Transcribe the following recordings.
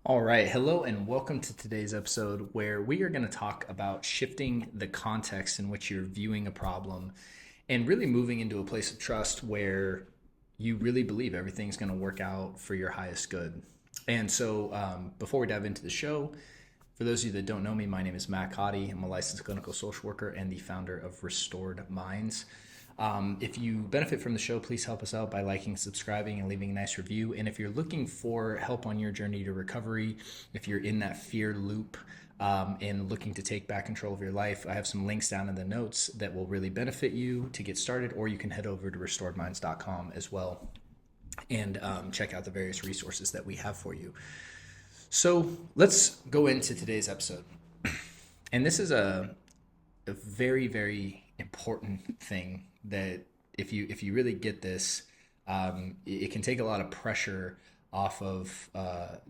All right. Hello, and welcome to today's episode where we are going to talk about shifting the context in which you're viewing a problem and really moving into a place of trust where you really believe everything's going to work out for your highest good. Before we dive into the show, for those of you that don't know me, my name is Matt Codde. I'm a licensed clinical social worker and the founder of Restored Minds. If you benefit from the show, please help us out by liking, subscribing, and leaving a nice review. And if you're looking for help on your journey to recovery, if you're in that fear loop and looking to take back control of your life, I have some links down in the notes that will really benefit you to get started, or you can head over to restoredminds.com as well and check out the various resources that we have for you. So let's go into today's episode. And this is a very, very important thing that if you really get this, it can take a lot of pressure off of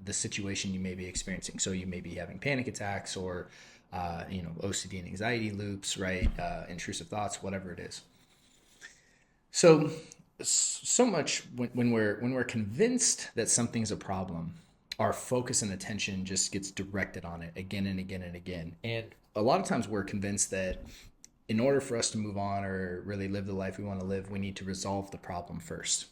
the situation you may be experiencing. So you may be having panic attacks or OCD and anxiety loops, right? Intrusive thoughts, whatever it is. So so much when we're convinced that something's a problem, our focus and attention just gets directed on it again and again and again. And a lot of times we're convinced that in order for us to move on or really live the life we want to live, we need to resolve the problem first.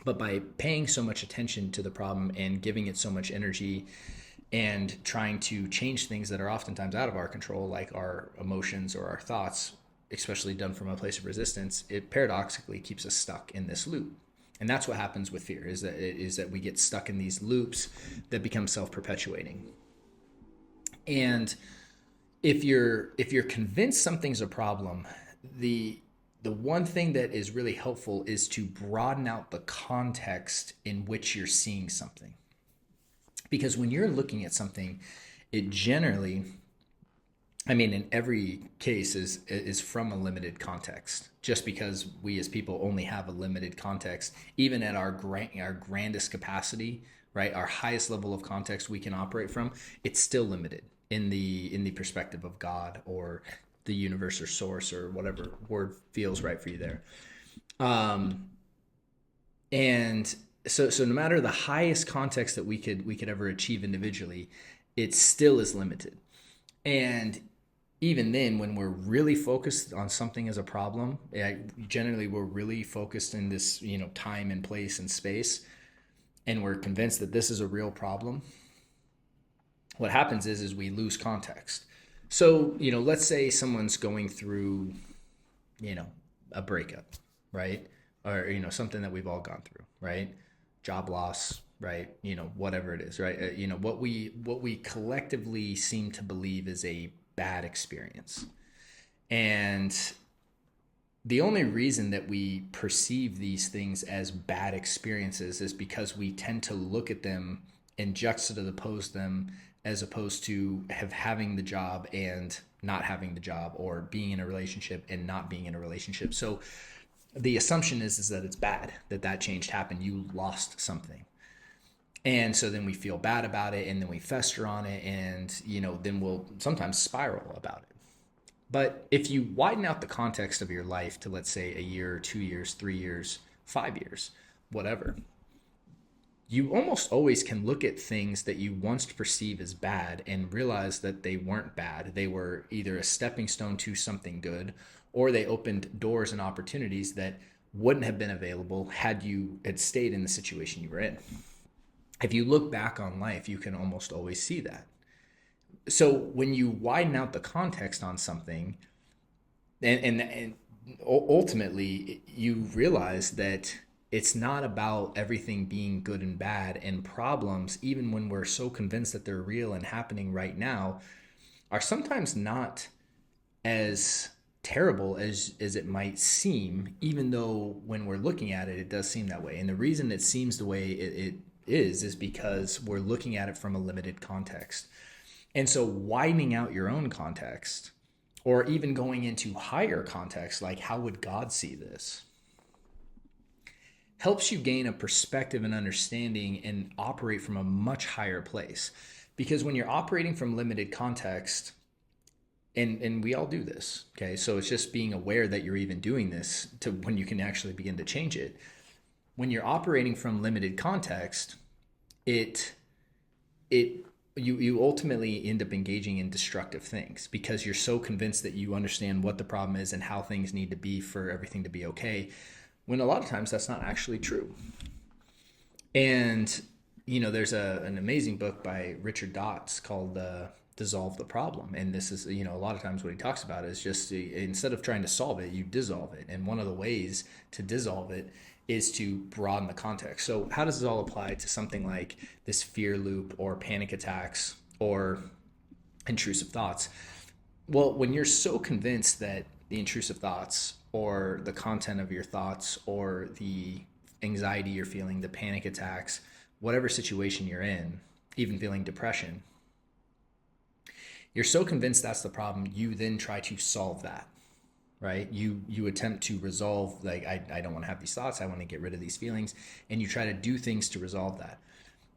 But by paying so much attention to the problem and giving it so much energy and trying to change things that are oftentimes out of our control, like our emotions or our thoughts, especially done from a place of resistance, it paradoxically keeps us stuck in this loop. And that's what happens with fear, is that we get stuck in these loops that become self-perpetuating. And if you're convinced something's a problem, the one thing that is really helpful is to broaden out the context in which you're seeing something. Because when you're looking at something, it generally, in every case is from a limited context. Just because we as people only have a limited context, even at our grandest capacity, right, our highest level of context we can operate from, it's still limited in the perspective of God or the universe or source or whatever word feels right for you there. Um, and so no matter the highest context that we could ever achieve individually, it still is limited. And even then, when we're really focused on something as a problem, generally we're really focused in this, time and place and space, and we're convinced that this is a real problem. What happens is we lose context. So, let's say someone's going through, you know, a breakup, right? Or, something that we've all gone through, right? Job loss, right? Whatever it is, right? What we collectively seem to believe is a bad experience. And the only reason that we perceive these things as bad experiences is because we tend to look at them and juxtapose them as opposed to having the job and not having the job, or being in a relationship and not being in a relationship. So the assumption is that it's bad, that change happened, you lost something. And so then we feel bad about it, and then we fester on it, and then we'll sometimes spiral about it. But if you widen out the context of your life to, let's say, a year, 2 years, 3 years, 5 years, whatever, you almost always can look at things that you once perceived as bad and realize that they weren't bad. They were either a stepping stone to something good, or they opened doors and opportunities that wouldn't have been available had you had stayed in the situation you were in. If you look back on life, you can almost always see that. So when you widen out the context on something, and ultimately you realize that it's not about everything being good and bad, and problems, even when we're so convinced that they're real and happening right now, are sometimes not as terrible as it might seem, even though when we're looking at it, it does seem that way. And the reason it seems the way it is because we're looking at it from a limited context. And so widening out your own context, or even going into higher context, like how would God see this, helps you gain a perspective and understanding and operate from a much higher place. Because when you're operating from limited context, and we all do this, okay? So it's just being aware that you're even doing this to when you can actually begin to change it. When you're operating from limited context, it it you ultimately end up engaging in destructive things because you're so convinced that you understand what the problem is and how things need to be for everything to be okay, when a lot of times that's not actually true. And there's an amazing book by Richard Dotts called Dissolve the Problem. And this is, a lot of times what he talks about is just instead of trying to solve it, you dissolve it. And one of the ways to dissolve it is to broaden the context. So how does this all apply to something like this fear loop or panic attacks or intrusive thoughts? Well, when you're so convinced that the intrusive thoughts or the content of your thoughts or the anxiety you're feeling, the panic attacks, whatever situation you're in, even feeling depression, you're so convinced that's the problem, you then try to solve that, right? You attempt to resolve, like, I don't want to have these thoughts, I want to get rid of these feelings, and you try to do things to resolve that.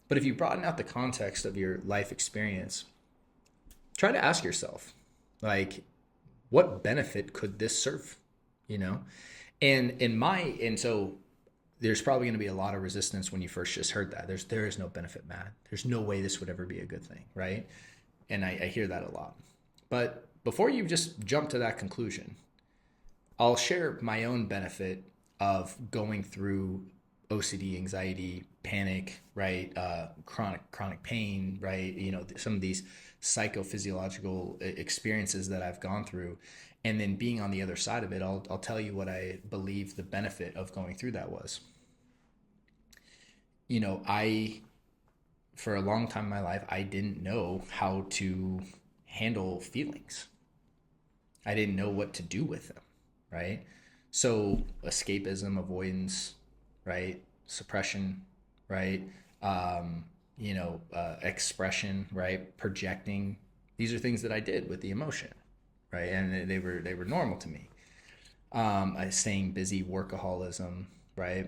But if you broaden out the context of your life experience, try to ask yourself, like, what benefit could this serve? You know? And so there's probably going to be a lot of resistance when you first just heard that. There is no benefit, Matt. There's no way this would ever be a good thing, right? And I hear that a lot. But before you just jump to that conclusion, I'll share my own benefit of going through OCD, anxiety, panic, right? Chronic pain, right? Some of these psychophysiological experiences that I've gone through, and then being on the other side of it, I'll tell you what I believe the benefit of going through that was. I, for a long time in my life, I didn't know how to handle feelings. I didn't know what to do with them, right? So escapism, avoidance, right? Suppression, right? Expression, right? Projecting. These are things that I did with the emotion, right? And they were normal to me. Staying busy, workaholism, right?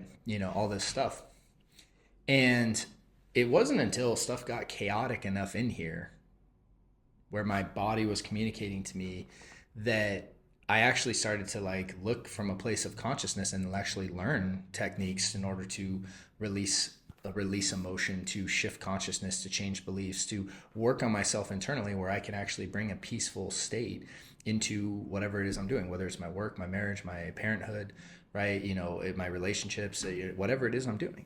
All this stuff. And it wasn't until stuff got chaotic enough in here where my body was communicating to me that I actually started to look from a place of consciousness and actually learn techniques in order to release emotion, to shift consciousness, to change beliefs, to work on myself internally where I can actually bring a peaceful state into whatever it is I'm doing, whether it's my work, my marriage, my parenthood, right? My relationships, whatever it is I'm doing.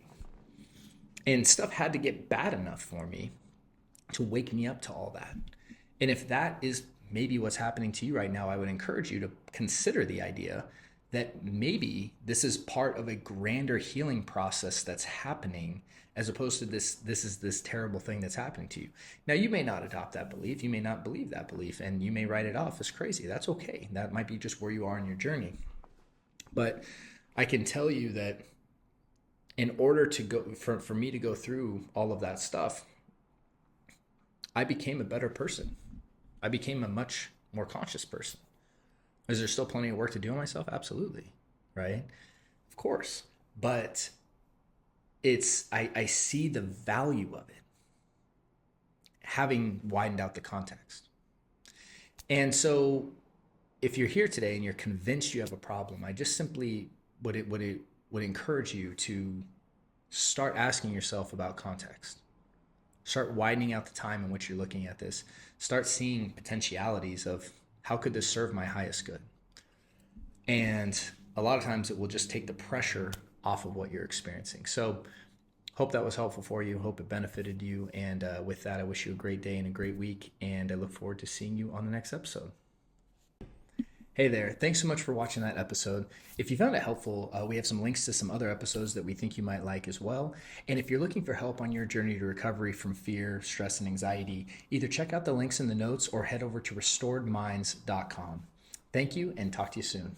And stuff had to get bad enough for me to wake me up to all that. And if that is maybe what's happening to you right now, I would encourage you to consider the idea that maybe this is part of a grander healing process that's happening, as opposed to this is this terrible thing that's happening to you. Now, you may not adopt that belief, you may not believe that belief, and you may write it off as crazy. That's okay. That might be just where you are in your journey. But I can tell you that in order to go for me to go through all of that stuff, I became a better person. I became a much more conscious person. Is there still plenty of work to do on myself? Absolutely. Right? Of course. But I see the value of it, having widened out the context. And so if you're here today and you're convinced you have a problem, I just simply would encourage you to start asking yourself about context. Start widening out the time in which you're looking at this. Start seeing potentialities of how could this serve my highest good? And a lot of times it will just take the pressure off of what you're experiencing. So hope that was helpful for you. Hope it benefited you. And with that, I wish you a great day and a great week. And I look forward to seeing you on the next episode. Hey there, thanks so much for watching that episode. If you found it helpful, we have some links to some other episodes that we think you might like as well. And if you're looking for help on your journey to recovery from fear, stress, and anxiety, either check out the links in the notes or head over to restoredminds.com. Thank you, and talk to you soon.